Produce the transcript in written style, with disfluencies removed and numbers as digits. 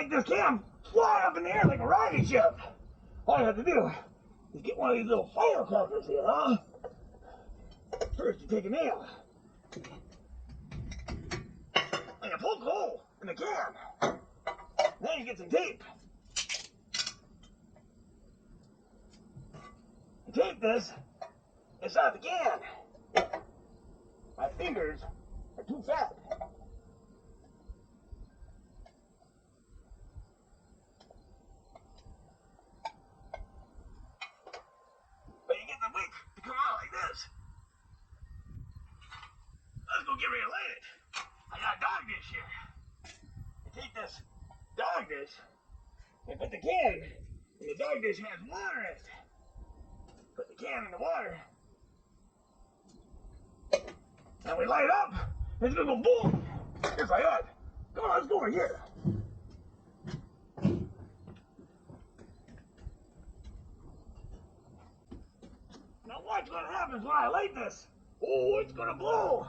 make this can fly up in the air like a rocket ship. All you have to do is get one of these little firecrackers here, huh? First, you take a nail and you poke a hole in the can. Then you get some tape. You tape this inside the can. My fingers are too fat. But you get the wick to come out like this. Let's go get ready to light it. I got a dog dish here. You take this dog dish and put the can, and the dog dish has water in it. Put the can in the water, and we light it up, and it's gonna go boom, just like that. Come on, let's go over here. Now watch what happens when I light this. Oh, it's gonna blow.